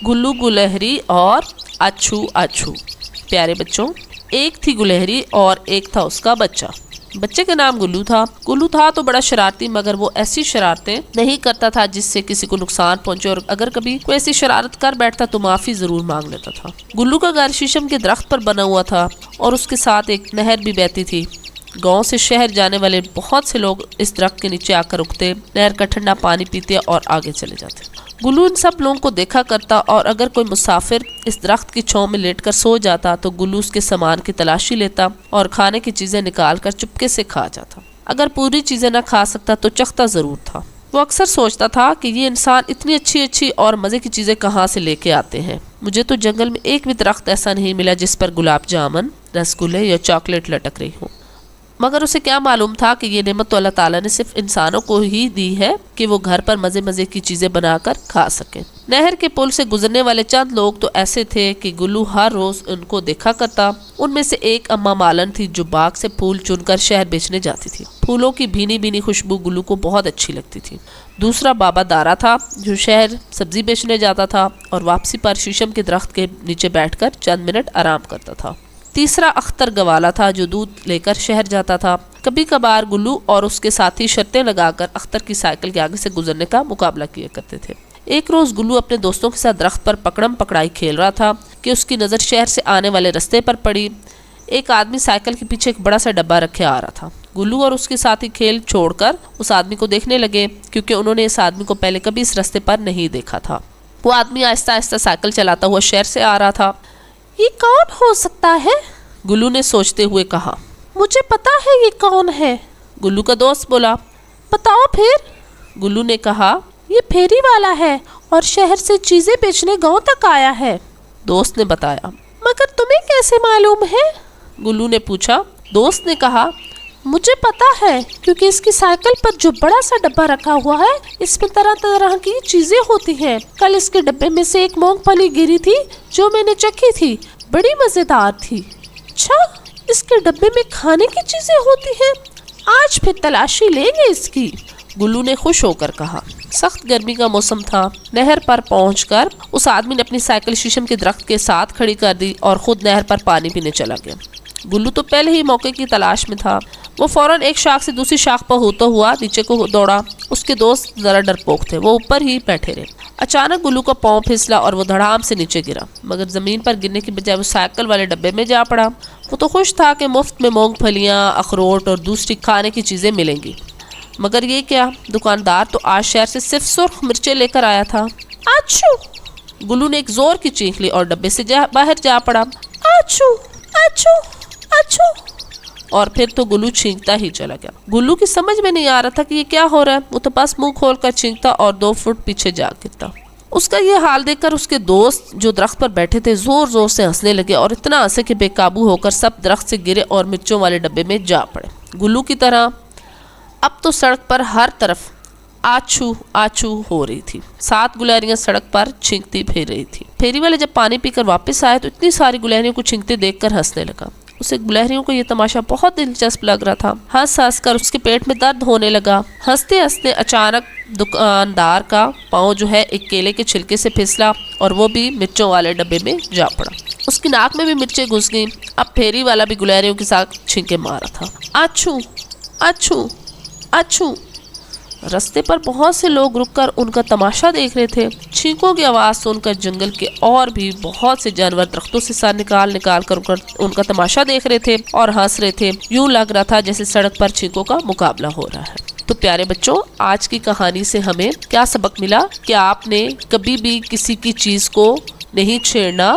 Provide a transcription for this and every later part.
गुल्लू गुलहरी और अच्छू अच्छू। प्यारे बच्चों, एक थी गुलहरी और एक था उसका बच्चा। बच्चे का नाम गुल्लू था। गुल्लू था तो बड़ा शरारती, मगर वो ऐसी शरारतें नहीं करता था जिससे किसी को नुकसान पहुंचे, और अगर कभी कोई ऐसी शरारत कर बैठता तो माफी जरूर मांग लेता था। गुल्लू का घर शीशम के दरख्त पर बना हुआ था और उसके साथ एक नहर भी बहती थी। गांव से शहर जाने वाले बहुत से लोग इस दरख्त के नीचे आकर रुकते, नहर का ठंडा पानी पीते और आगे चले जाते। गुल्लू इन सब लोगों को देखा करता, और अगर कोई मुसाफिर इस दरख्त की छांव में लेटकर सो जाता तो गुल्लू उसके सामान की तलाशी लेता और खाने की चीजें निकाल कर चुपके से खा जाता। अगर पूरी चीजें न खा सकता तो चखता जरूर था। वो अक्सर सोचता था कि ये इंसान इतनी अच्छी अच्छी और मजे की चीजें कहाँ से लेके आते हैं। मुझे तो जंगल में एक भी दरख्त ऐसा नहीं मिला जिस पर गुलाब जामुन, रसगुल्ले या चॉकलेट लटक रही हो। मगर उसे क्या मालूम था कि ये नेमत तो अल्लाह ताला ने सिर्फ इंसानों को ही दी है कि वो घर पर मजे मजे की चीजें बनाकर खा सके। नहर के पुल से गुजरने वाले चंद लोग तो ऐसे थे कि गुल्लू हर रोज उनको देखा करता। उनमें से एक अम्मा मालन थी जो बाग से फूल चुनकर शहर बेचने जाती थी। फूलों की भीनी भीनी खुशबू गुल्लू को बहुत अच्छी लगती थी। दूसरा बाबा दारा था जो शहर सब्जी बेचने जाता था और वापसी पर शीशम के दरख्त के नीचे बैठकर चंद मिनट आराम करता था। तीसरा अख्तर गवाला था जो दूध लेकर शहर जाता था। कभी कभार गुल्लू और उसके साथी शर्तें लगाकर अख्तर की साइकिल के आगे से गुजरने का मुकाबला किया करते थे। एक रोज गुल्लू अपने दोस्तों के साथ दरख्त पर पकड़म पकड़ाई खेल रहा था कि उसकी नज़र शहर से आने वाले रास्ते पर पड़ी। एक आदमी साइकिल के पीछे एक बड़ा सा डब्बा रखे आ रहा था। गुल्लू और उसके साथी खेल छोड़कर उस आदमी को देखने लगे, क्योंकि उन्होंने इस आदमी को पहले कभी इस रास्ते पर नहीं देखा था। वो आदमी आहिस्ता आहिस्ता साइकिल चलाता हुआ शहर से आ रहा था। ये कौन हो सकता है? गुल्लू ने सोचते हुए कहा। मुझे पता है ये कौन है, गुल्लू का दोस्त बोला। बताओ फिर, गुल्लू ने कहा। ये फेरी वाला है और शहर से चीजें बेचने गांव तक आया है, दोस्त ने बताया। मगर तुम्हें कैसे मालूम है? गुल्लू ने पूछा। दोस्त ने कहा, मुझे पता है क्योंकि इसकी साइकिल पर जो बड़ा सा डब्बा रखा हुआ है इसमें तरह तरह की चीजें होती हैं। कल इसके डब्बे में से एक मूंगफली गिरी थी जो मैंने चखी थी, बड़ी मजेदार थी। अच्छा, इसके डब्बे में खाने की चीजें होती हैं, आज फिर तलाशी लेंगे इसकी, गुल्लू ने खुश होकर कहा। सख्त गर्मी का मौसम था। नहर पर पहुंचकर उस आदमी ने अपनी साइकिल शीशम के दरख्त के साथ खड़ी कर दी और खुद नहर पर पानी पीने चला गया। गुल्लू तो पहले ही मौके की तलाश में था। वो फौरन एक शाख से दूसरी शाख पर होता हुआ नीचे को दौड़ा। उसके दोस्त जरा डरपोक थे, वो ऊपर ही बैठे रहे। अचानक गुल्लू का पांव फिसला और वो धड़ाम से नीचे गिरा, मगर जमीन पर गिरने की बजाय वो साइकिल वाले डब्बे में जा पड़ा। वो तो खुश था कि मुफ्त में मूंगफलियां, अखरोट और दूसरी खाने की चीजें मिलेंगी, मगर ये क्या, दुकानदार तो आज शहर से सिर्फ सुर्ख मिर्चें लेकर आया था। आछू! गुल्लू ने एक जोर की चीख ली और डब्बे से बाहर जा पड़ा। आछू! आछू! आछू! और फिर तो गुल्लू छींकता ही चला गया। गुल्लू की समझ में नहीं आ रहा था कि ये क्या हो रहा है। वो तो बस मुंह खोलकर छींकता और 2 फुट पीछे जा गिरता। उसका ये हाल देखकर उसके दोस्त जो दरख्त पर बैठे थे जोर जोर से हंसने लगे और इतना हंसे कि बेकाबू होकर सब दरख्त से गिरे और मिर्चों वाले डब्बे में जा पड़े। गुल्लू की तरह अब तो सड़क पर हर तरफ आछू आछू हो रही थी। 7 गुलहरियां सड़क पर छींकती फिर रही थी। फेरी वाले जब पानी पीकर वापस आए तो इतनी सारी गुलहरियों को छींकते देखकर हंसने लगा। उसे गुलहरियों को ये तमाशा बहुत दिलचस्प लग रहा था। हंस हंस कर उसके पेट में दर्द होने लगा। हंसते हंसते अचानक दुकानदार का पाँव जो है एक केले के छिलके से फिसला और वो भी मिर्चों वाले डब्बे में जा पड़ा। उसकी नाक में भी मिर्चें घुस गईं। अब फेरी वाला भी गुलहरियों के साथ छींके मार रहा था। आछू आछू आछू! रास्ते पर बहुत से लोग रुककर उनका तमाशा देख रहे थे। छींकों की आवाज सुनकर जंगल के और भी बहुत से जानवर दरख्तों से सर निकाल निकाल कर उनका तमाशा देख रहे थे और हंस रहे थे। यूं लग रहा था जैसे सड़क पर छींकों का मुकाबला हो रहा है। तो प्यारे बच्चों, आज की कहानी से हमें क्या सबक मिला कि आपने कभी भी किसी की चीज को नहीं छेड़ना।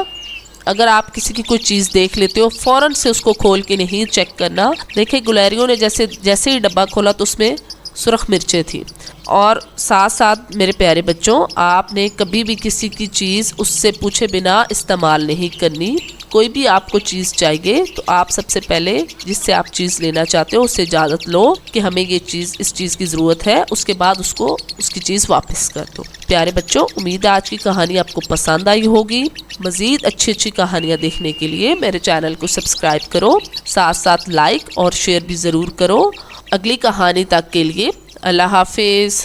अगर आप किसी की कोई चीज देख लेते हो फौरन से उसको खोल के नहीं चेक करना। देखिए, गुलहरियों ने जैसे ही डब्बा खोला तो उसमें सुरख मिर्चें थी। और साथ साथ मेरे प्यारे बच्चों, आपने कभी भी किसी की चीज़ उससे पूछे बिना इस्तेमाल नहीं करनी। कोई भी आपको चीज़ चाहिए तो आप सबसे पहले जिससे आप चीज़ लेना चाहते हो उससे इजाज़त लो कि हमें ये चीज़, इस चीज़ की ज़रूरत है, उसके बाद उसकी चीज़ वापस कर दो। प्यारे बच्चों, उम्मीद है आज की कहानी आपको पसंद आई होगी। मज़ीद अच्छी अच्छी कहानियाँ देखने के लिए मेरे चैनल को सब्सक्राइब करो, साथ साथ लाइक और शेयर भी ज़रूर करो। अगली कहानी तक के लिए अल्लाह हाफिज़।